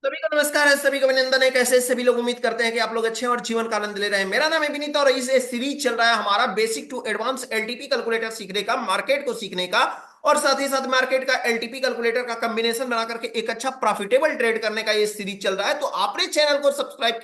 सभी को नमस्कार है, सभी को अभिनंदन है। कैसे सभी लोग उम्मीद करते हैं कि आप लोग अच्छे हैं और जीवन का आनंद ले रहे हैं। मेरा नाम है विनीत और इस सीरीज चल रहा है हमारा basic to advance LTP calculator सीखने का, मार्केट को सीखने का और साथ ही साथ मार्केट का एलटीपी कैलकुलेटर का कॉम्बिनेशन बना करके एक अच्छा प्रॉफिटेबल ट्रेड करने का ये सीरीज चल रहा है। तो आपने चैनल को सब्सक्राइब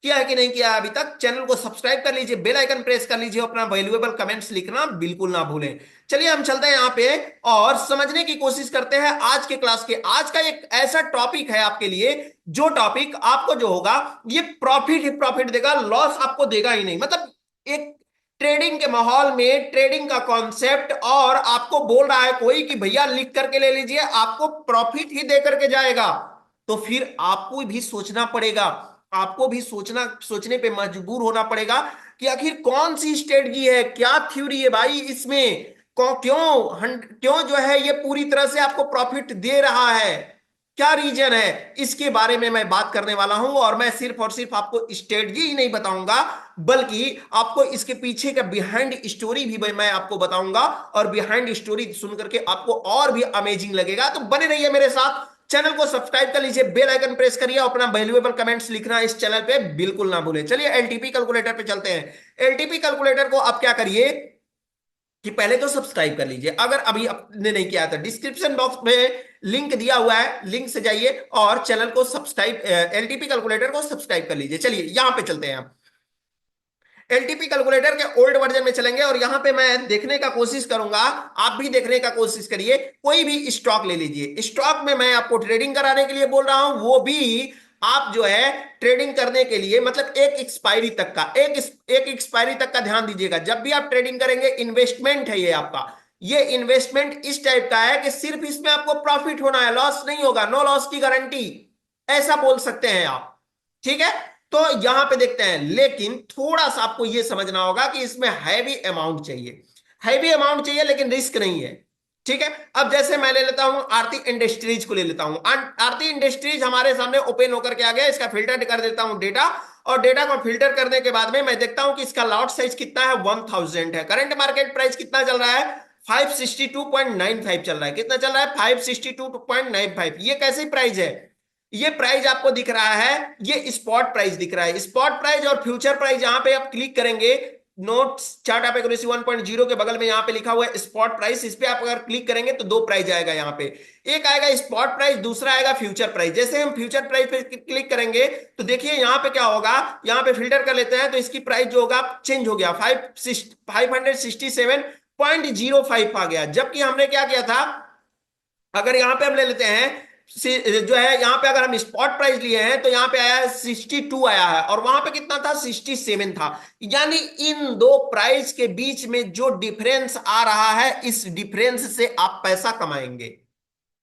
किया है कि नहीं किया है अभी तक, चैनल को सब्सक्राइब कर लीजिए, बेल आइकन प्रेस कर लीजिए, अपना वैल्यूएबल कमेंट्स लिखना बिल्कुल ना भूलें। चलिए हम चलते हैं यहाँ पे और समझने की कोशिश करते हैं आज के क्लास के। आज का एक ऐसा टॉपिक है आपके लिए जो टॉपिक आपको जो होगा ये प्रॉफिट ही प्रॉफिट देगा, लॉस आपको देगा ही नहीं। मतलब एक ट्रेडिंग के माहौल में ट्रेडिंग का कॉन्सेप्ट और आपको बोल रहा है कोई कि भैया लिख करके ले लीजिए, आपको प्रॉफिट ही दे करके जाएगा, तो फिर आपको भी सोचना पड़ेगा, आपको भी सोचने पे मजबूर होना पड़ेगा कि आखिर कौन सी स्ट्रेटजी है, क्या थ्योरी है भाई इसमें, क्यों जो है ये पूरी तरह से आपको प्रॉफिट दे रहा है, क्या रीजन है, इसके बारे में मैं बात करने वाला हूं। और मैं सिर्फ और सिर्फ आपको स्ट्रेटजी ही नहीं बताऊंगा बल्कि आपको इसके पीछे का बिहाइंड स्टोरी भी मैं आपको बताऊंगा और बिहाइंड स्टोरी सुन करके आपको और भी अमेजिंग लगेगा। तो बने रहिए मेरे साथ, चैनल को सब्सक्राइब कर लीजिए, बेल आइकन प्रेस करिए, अपना वैल्यूएबल कमेंट्स लिखना इस चैनल पे बिल्कुल ना भूलें। चलिए एलटीपी कैलकुलेटर पे चलते हैं। एलटीपी कैलकुलेटर को आप क्या करिए कि पहले तो सब्सक्राइब कर लीजिए, अगर अभी आपने नहीं किया था डिस्क्रिप्शन बॉक्स में लिंक दिया हुआ है, लिंक से जाइए और चैनल को सब्सक्राइब, एलटीपी कैलकुलेटर को सब्सक्राइब कर लीजिए। चलिए यहां पे चलते हैं हम एलटीपी कैलकुलेटर के ओल्ड वर्जन में चलेंगे और यहां पे मैं देखने का कोशिश करूंगा, आप भी देखने का कोशिश करिए। कोई भी स्टॉक ले लीजिए, स्टॉक में मैं आपको ट्रेडिंग कराने के लिए बोल रहा हूं, वो भी आप जो है ट्रेडिंग करने के लिए, मतलब एक एक्सपायरी तक का, एक एक्सपायरी तक का ध्यान दीजिएगा। जब भी आप ट्रेडिंग करेंगे इन्वेस्टमेंट है ये आपका, ये इन्वेस्टमेंट इस टाइप का है कि सिर्फ इसमें आपको प्रॉफिट होना है, लॉस नहीं होगा, नो लॉस की गारंटी, ऐसा बोल सकते हैं आप। ठीक है, तो यहां पे देखते हैं, लेकिन थोड़ा सा आपको यह समझना होगा कि इसमें हैवी अमाउंट चाहिए, हैवी अमाउंट चाहिए लेकिन रिस्क नहीं है। ठीक है, अब जैसे मैं ले लेता हूं आरती इंडस्ट्रीज को ले लेता हूं। आरती इंडस्ट्रीज हमारे सामने ओपन होकर के आ गया, इसका फिल्टर कर देता हूं डेटा, और डेटा को फिल्टर करने के बाद में मैं देखता हूं कि इसका लॉट साइज कितना है, 1000 है। करंट मार्केट प्राइस कितना चल रहा है, 562.95 चल रहा है। कितना चल रहा है, 562.95। ये कैसी प्राइस है, ये प्राइस आपको दिख रहा है, ये स्पॉट प्राइस दिख रहा है। स्पॉट प्राइस और फ्यूचर प्राइस यहां पे आप क्लिक करेंगे, नोट्स चार्ट ऑफ एक्यूरेसी 1.0 के बगल में यहां पे लिखा हुआ है स्पॉट प्राइस, इस पे आप अगर क्लिक करेंगे तो दो प्राइस आएगा यहां पे, एक आएगा स्पॉट प्राइस, दूसरा आएगा फ्यूचर प्राइस। जैसे हम फ्यूचर प्राइस पे क्लिक करेंगे तो देखिए यहां पे क्या होगा, यहां पे फिल्टर कर लेते हैं तो इसकी प्राइस जो होगा चेंज हो गया, 567.05 आ गया। जबकि हमने क्या किया था, अगर यहां पे हम ले लेते हैं जो है, यहां पे अगर हम स्पॉट प्राइस लिए हैं तो यहां पे आया है 62 आया है, और वहां पे कितना था, 67 था। यानी इन दो प्राइस के बीच में जो डिफरेंस आ रहा है, इस डिफरेंस से आप पैसा कमाएंगे।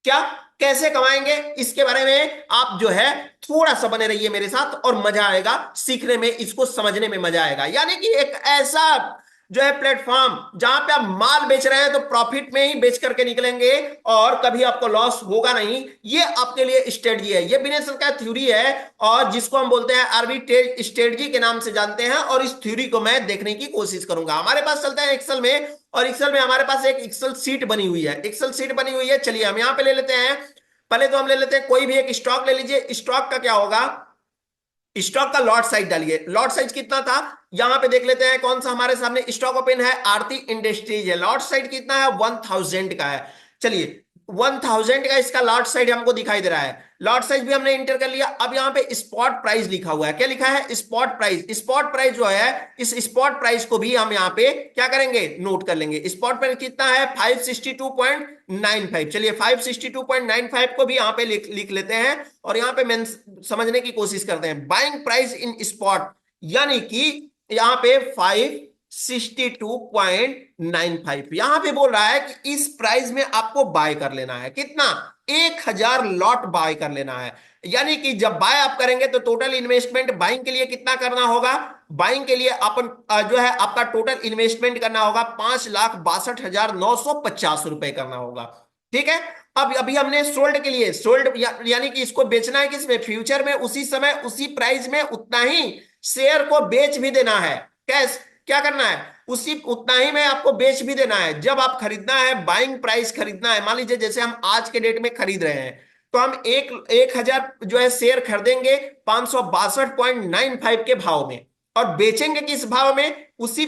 क्या, कैसे कमाएंगे, इसके बारे में आप जो है थोड़ा सा बने रहिए मेरे साथ और मजा आएगा सीखने में, इसको समझने में मजा आएगा। यानी कि एक ऐसा जो है प्लेटफॉर्म जहां पे आप माल बेच रहे हैं तो प्रॉफिट में ही बेच करके निकलेंगे और कभी आपको लॉस होगा नहीं। ये आपके लिए स्ट्रेटजी है, ये बिजनेस का थ्योरी है और जिसको हम बोलते हैं आर्बिट्रेज स्ट्रेटजी के नाम से जानते हैं। और इस थ्योरी को मैं देखने की कोशिश करूंगा। हमारे पास चलते हैं एक्सेल में, और एक्सेल में हमारे पास एक एक्सेल सीट बनी हुई है, एक्सेल सीट बनी हुई है। चलिए हम यहां पे ले लेते हैं, पहले तो हम ले लेते हैं कोई भी एक स्टॉक ले लीजिए। स्टॉक का क्या होगा, स्टॉक का लॉट साइज डालिए, लॉट साइज कितना था, यहां पे देख लेते हैं कौन सा हमारे सामने स्टॉक ओपन है, आरती इंडस्ट्रीज है। लॉट साइज कितना है, 1000 का है। चलिए 1000 का इसका लॉट साइज हमको दिखाई दे रहा है, लॉट साइज भी हमने इंटर कर लिया। अब यहाँ पे स्पॉट प्राइस लिखा हुआ है, क्या लिखा है, स्पॉट प्राइस। स्पॉट प्राइस जो है, इस स्पॉट प्राइस को भी हम यहाँ पे क्या करेंगे, नोट कर लेंगे। स्पॉट प्राइस कितना है, 562.95। चलिए 562.95 को भी यहाँ पे लिख लेते हैं और यहाँ पे मैं समझने की कोशिश करते हैं। बाइंग प्राइस इन स्पॉट, यानी कि यहाँ पे 562.95, यहां पे बोल रहा है कि इस प्राइस में आपको बाय कर लेना है। कितना, 1000 लॉट बाय कर लेना है। यानी कि जब बाय आप करेंगे तो टोटल इन्वेस्टमेंट बाइंग के लिए कितना करना होगा, बाइंग के लिए अपन जो है आपका टोटल इन्वेस्टमेंट करना होगा 5,62,950 रुपए करना होगा। ठीक है, अब अभी हमने सोल्ड के लिए, सोल्ड यानी कि इसको बेचना है किसमें, फ्यूचर में, उसी समय उसी प्राइस में उतना ही शेयर को बेच भी देना है। कैश, क्या करना है, उसी उतना ही में आपको बेच भी देना है। जब आप खरीदना है, बाइंग प्राइस खरीदना है, मान लीजिए जैसे हम आज के डेट में खरीद रहे हैं तो हम 1000 जो है शेयर खरीदेंगे 562.95 के भाव में, और बेचेंगे किस भाव में, उसी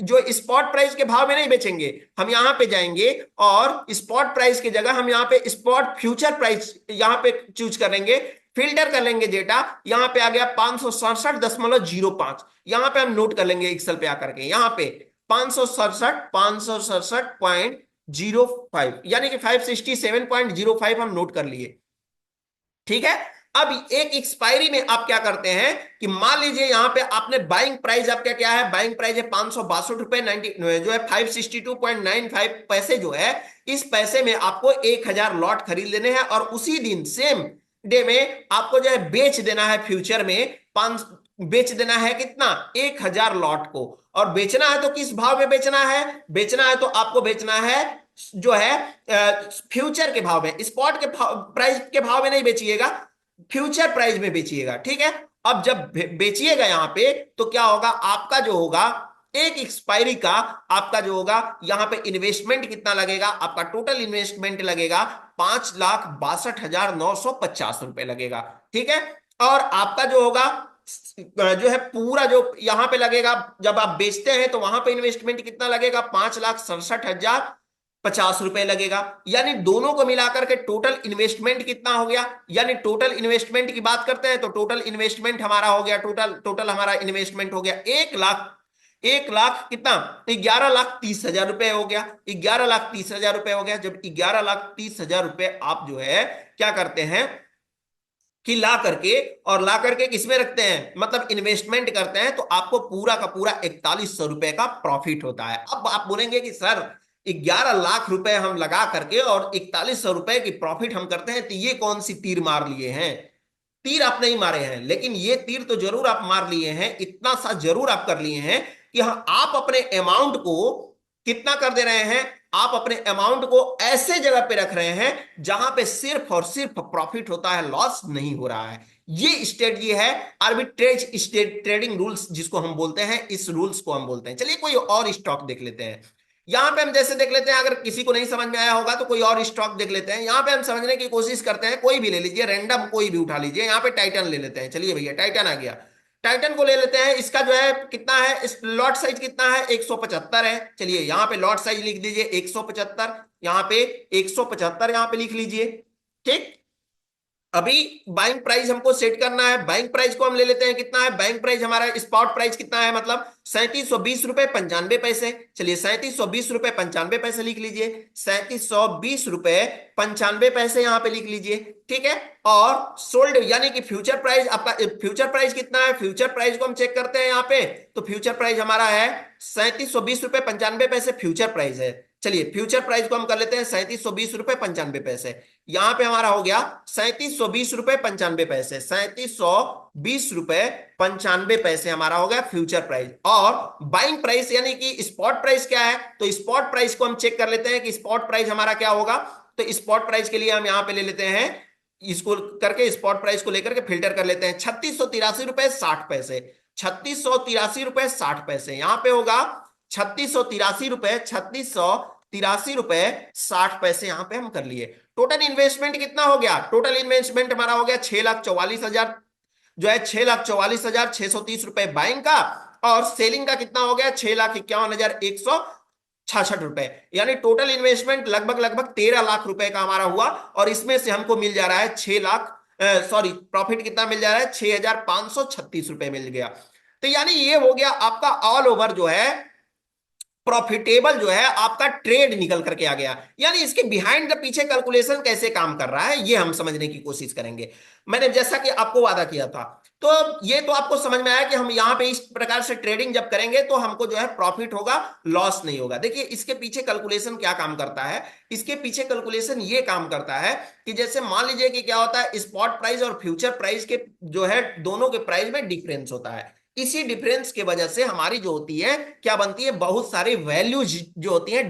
जो स्पॉट प्राइस के भाव में नहीं बेचेंगे, हम यहां पे जाएंगे और स्पॉट प्राइस की जगह हम यहां पे स्पॉट फ्यूचर प्राइस यहां पे चूज करेंगे, फिल्टर कर लेंगे डेटा, यहां पे आ गया 567.05, यहां पे हम नोट कर लेंगे एक्सेल पे आकर के, यहां पे 567.05 यानी कि 567.05 हम नोट कर लिए। ठीक है, अब एक एक्सपायरी में आप क्या करते हैं कि मान लीजिए यहां पे आपने बाइंग प्राइस, आपका क्या है, बाइंग प्राइस है 562 रुपए 90 जो है 562.95 पैसे जो है, इस पैसे में आपको 1000 लॉट खरीद लेने हैं, और उसी दिन सेम डे में आपको जो है बेच देना है फ्यूचर में, बेच देना है कितना, 1000 लॉट को। और बेचना है तो किस भाव में बेचना है, बेचना है तो आपको बेचना है जो है फ्यूचर के भाव में, स्पॉट के प्राइस के भाव में नहीं बेचिएगा, फ्यूचर प्राइस में बेचिएगा। ठीक है, अब जब बेचिएगा यहां पे तो क्या होगा, आपका जो होगा एक एक्सपायरी का आपका जो होगा यहां पे इन्वेस्टमेंट कितना लगेगा, आपका टोटल इन्वेस्टमेंट लगेगा 5,62,950 रुपए लगेगा। ठीक है, और आपका जो होगा जो है पूरा जो यहां पे लगेगा, जब आप बेचते हैं तो वहां पे इन्वेस्टमेंट कितना लगेगा, 5,67,050 रुपए लगेगा। यानी दोनों को मिलाकर के टोटल इन्वेस्टमेंट कितना हो गया, यानी टोटल इन्वेस्टमेंट की बात करते हैं तो टोटल इन्वेस्टमेंट हमारा हो गया, टोटल हमारा इन्वेस्टमेंट हो गया 1 लाख कितना, 11,30,000 रुपए हो गया, 11,30,000 रुपए हो गया। जब 11,30,000 रुपए आप जो है क्या करते हैं कि ला करके किसमें रखते हैं, मतलब इन्वेस्टमेंट करते हैं, तो आपको पूरा का पूरा 4100 रुपए का प्रॉफिट होता है। अब आप बोलेंगे कि सर 11 लाख रुपए हम लगा करके और 4100 रुपए की प्रॉफिट हम करते हैं, तो ये कौन सी तीर मार लिए हैं। तीर आप नहीं मारे हैं, लेकिन ये तीर तो जरूर आप मार लिए हैं, इतना सा जरूर आप कर लिए हैं कि हाँ, आप अपने अमाउंट को कितना कर दे रहे हैं, आप अपने अमाउंट को ऐसे जगह पे रख रहे हैं जहां पे सिर्फ और सिर्फ प्रॉफिट होता है, लॉस नहीं हो रहा है। ये स्ट्रेटजी है आर्बिट्रेज ट्रेडिंग रूल्स जिसको हम बोलते हैं, इस रूल्स को हम बोलते हैं। चलिए कोई और स्टॉक देख लेते हैं, यहां पे हम जैसे देख लेते हैं, अगर किसी को नहीं समझ में आया होगा तो कोई और स्टॉक देख लेते हैं। यहां पे हम समझने की कोशिश करते हैं, कोई भी ले लीजिए, रैंडम कोई भी उठा लीजिए। यहां पे टाइटन ले लेते हैं, चलिए भैया टाइटन आ गया, टाइटन को ले लेते हैं। इसका जो है कितना है, इस लॉट साइज कितना है, 175 है। चलिए यहां पे लॉट साइज लिख दीजिए 175, यहां पे 175 यहां पे लिख लीजिए। ठीक, अभी बाइंग प्राइस हमको सेट करना है, बाइंग प्राइस को हम ले लेते हैं, कितना है बाइंग प्राइस हमारा, स्पॉट प्राइस कितना है, मतलब 3720 रुपए 95 पैसे। चलिए 3720 रुपए 95 पैसे लिख लीजिए, 3720 रुपए 95 पैसे यहां पे लिख लीजिए। ठीक है, और सोल्ड यानी कि फ्यूचर प्राइस, आपका फ्यूचर प्राइस कितना है, फ्यूचर प्राइस को हम चेक करते हैं यहां पे, तो फ्यूचर प्राइस हमारा है 3720 रुपए 95 पैसे फ्यूचर प्राइस है। चलिए फ्यूचर प्राइस को हम कर लेते हैं 3720 रुपए 95 पैसे, यहां पे हमारा हो गया 3720 रुपए 95 पैसे, 3720 रुपए 95 पैसे हमारा हो गया फ्यूचर प्राइस। और बाइंग प्राइस यानी कि स्पॉट प्राइस क्या है, तो स्पॉट प्राइस को हम चेक कर लेते हैं कि स्पॉट प्राइस हमारा क्या होगा। तो स्पॉट प्राइस के लिए हम यहां पे ले लेते हैं, इसको करके स्पॉट प्राइस को लेकर के फिल्टर कर लेते हैं, 3683 रुपए 60 पैसे, 3683 रुपए 60 पैसे यहां पे होगा, 3683 रुपए यहां पे हम कर लिए। टोटल इन्वेस्टमेंट कितना हो गया, टोटल इन्वेस्टमेंट हमारा हो गया 6,44,000 जो है 6,44,630 रुपए बाइंग का, और सेलिंग का कितना हो गया 6,51,166 रुपए, यानी टोटल इन्वेस्टमेंट लगभग लगभग 13 लाख रुपए का हमारा हुआ। और इसमें से हमको मिल जा रहा है 6 लाख सॉरी प्रॉफिट कितना मिल जा रहा है, 6,536 रुपए मिल गया। तो यानी ये हो गया आपका ऑल ओवर जो है प्रॉफिटेबल जो है आपका ट्रेड निकल करके आ गया। यानी इसके बिहाइंड द पीछे कैलकुलेशन कैसे काम कर रहा है ये हम समझने की कोशिश करेंगे। मैंने जैसा कि आपको वादा किया था, तो ये तो आपको समझ में आया कि हम यहां पे इस प्रकार से ट्रेडिंग जब करेंगे तो हमको जो है प्रॉफिट होगा, लॉस नहीं होगा। देखिए इसके पीछे कैलकुलेशन क्या काम करता है, इसके पीछे कैलकुलेशन ये काम करता है कि जैसे मान लीजिए कि क्या होता है, स्पॉट प्राइस और फ्यूचर प्राइस के जो है दोनों के प्राइस में डिफरेंस होता है। इसी डिफरेंस के वजह से हमारी जो होती है क्या बनती है, बहुत सारी वैल्यूज जो होती है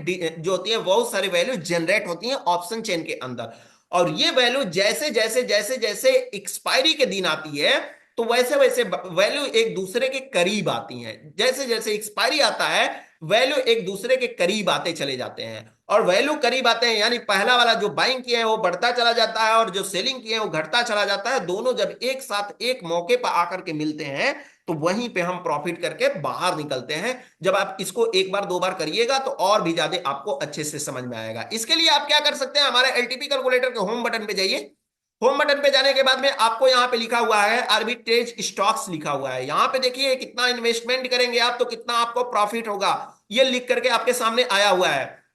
बहुत सारी वैल्यू जनरेट होती हैं ऑप्शन चेन के अंदर। और ये वैल्यू जैसे जैसे जैसे जैसे एक्सपायरी के दिन आती है तो वैसे वैसे वैल्यू एक दूसरे के करीब आती हैं। जैसे जैसे एक्सपायरी आता है वैल्यू एक दूसरे के करीब आते चले जाते हैं। और वैल्यू करीब आते हैं यानी पहला वाला जो बाइंग किए हैं वो बढ़ता चला जाता है और जो सेलिंग किए हैं वो घटता चला जाता है। दोनों जब एक साथ एक मौके पर आकर के मिलते हैं तो वहीं पे हम प्रॉफिट करके बाहर निकलते हैं। जब आप इसको एक बार दो बार करिएगा तो और भी ज्यादा आपको अच्छे से समझ में आएगा। इसके लिए आप क्या कर सकते हैं, हमारे एलटीपी कैलकुलेटर के होम बटन पे जाइए। होम बटन पे जाने के बाद में आपको यहाँ पे लिखा हुआ है आर्बिट्रेज स्टॉक्स लिखा हुआ है। यहाँ पे देखिए कितना इन्वेस्टमेंट करेंगे आप तो कितना आपको प्रॉफिट होगा, ये लिख करके आपके सामने आया हुआ है।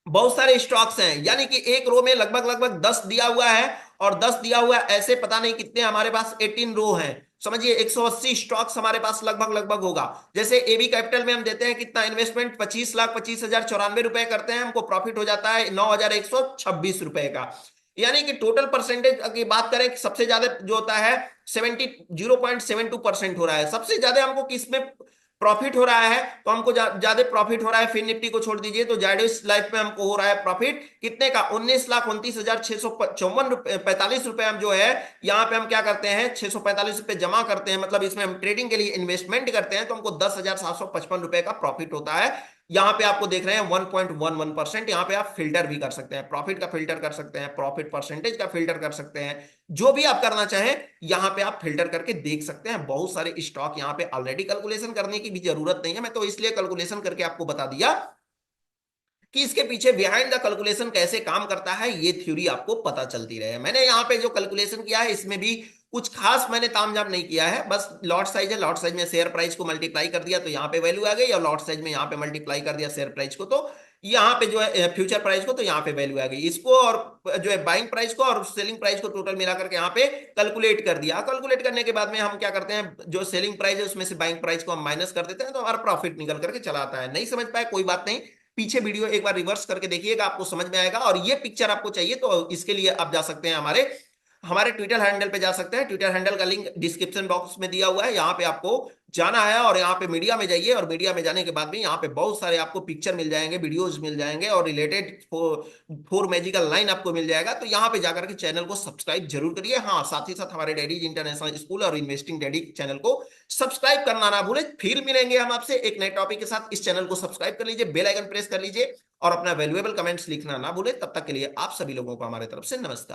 बहुत सारे स्टॉक्स हैं यानी कि एक रो में लगभग लगभग 10 दिया हुआ है और 10 दिया हुआ है ऐसे पता नहीं कितने, हमारे पास 18 रो हैं। समझिए 180 स्टॉक्स हमारे पास लगभग लगभग होगा। जैसे एबी कैपिटल में हम देते हैं कितना इन्वेस्टमेंट, 25,25,094 रुपए करते हैं, हमको प्रॉफिट हो जाता है 9,126 रुपए का। यानी कि टोटल परसेंटेज की बात करें सबसे ज्यादा जो होता है 0.72% हो रहा है। सबसे ज्यादा हमको किसमें प्रॉफिट हो रहा है, तो हमको ज्यादा प्रॉफिट हो रहा है फिन निफ्टी को छोड़ दीजिए तो जायडस लाइफ में हमको हो रहा है प्रॉफिट कितने का, 19,29,655 रुपए हम जो है यहाँ पे हम क्या करते हैं 645 रुपए जमा करते हैं, मतलब इसमें हम ट्रेडिंग के लिए इन्वेस्टमेंट करते हैं तो हमको 10,755 रुपए का प्रॉफिट होता है। यहाँ पे आपको देख रहे हैं 1.11%। यहाँ पे आप फिल्टर भी कर सकते हैं, प्रॉफिट का फिल्टर कर सकते हैं, प्रॉफिट परसेंटेज का फिल्टर कर सकते हैं, जो भी आप करना चाहें यहाँ पे आप फिल्टर करके देख सकते हैं। बहुत सारे स्टॉक यहाँ पे ऑलरेडी कैलकुलेशन करने की भी जरूरत नहीं है, मैं तो इसलिए कैलकुलेशन करके आपको बता दिया कि इसके पीछे बिहाइंड द कैलकुलेशन कैसे काम करता है, ये थ्योरी आपको पता चलती रहे। मैंने यहाँ पे जो कैलकुलेशन किया है इसमें भी कुछ खास मैंने तामझाम नहीं किया है, बस लॉट साइज है, लॉट साइज में शेयर प्राइस को मल्टीप्लाई कर दिया तो यहाँ पे वैल्यू आ गई, और लॉट साइज में यहाँ पे मल्टीप्लाई कर दिया शेयर प्राइस को तो यहाँ पे जो है फ्यूचर प्राइस को, तो यहाँ पे वैल्यू आ गई। इसको और जो है बाइंग प्राइस को और सेलिंग प्राइस को टोटल मिला करके यहाँ पे कैलकुलेट कर दिया। कैलकुलेट करने के बाद में हम क्या करते हैं, जो सेलिंग प्राइस है उसमें से बाइंग प्राइस को हम माइनस कर देते हैं तो हमारा प्रॉफिट निकल करके चला आता है। नहीं समझ पाए कोई बात नहीं, पीछे वीडियो एक बार रिवर्स करके देखिएगा आपको समझ में आएगा। और ये पिक्चर आपको चाहिए तो इसके लिए आप जा सकते हैं हमारे हमारे ट्विटर हैंडल पे जा सकते हैं। ट्विटर हैंडल का लिंक डिस्क्रिप्शन बॉक्स में दिया हुआ है, यहाँ पे आपको जाना है और यहाँ पे मीडिया में जाइए और मीडिया में जाने के बाद भी यहाँ पे बहुत सारे आपको पिक्चर मिल जाएंगे, वीडियोस मिल जाएंगे और रिलेटेड फोर मैजिकल लाइन आपको मिल जाएगा। तो यहाँ पे जाकर के चैनल को सब्सक्राइब जरूर करिए। हाँ, साथ ही साथ हमारे डैडीज इंटरनेशनल स्कूल और इन्वेस्टिंग डैडी चैनल को सब्सक्राइब करना ना भूलें। फिर मिलेंगे हम आपसे एक नए टॉपिक के साथ। इस चैनल को सब्सक्राइब कर लीजिए, बेल आइकन प्रेस कर लीजिए और अपना वैल्यूएबल कमेंट्स लिखना ना भूलें। तब तक के लिए आप सभी लोगों को हमारे तरफ से नमस्कार।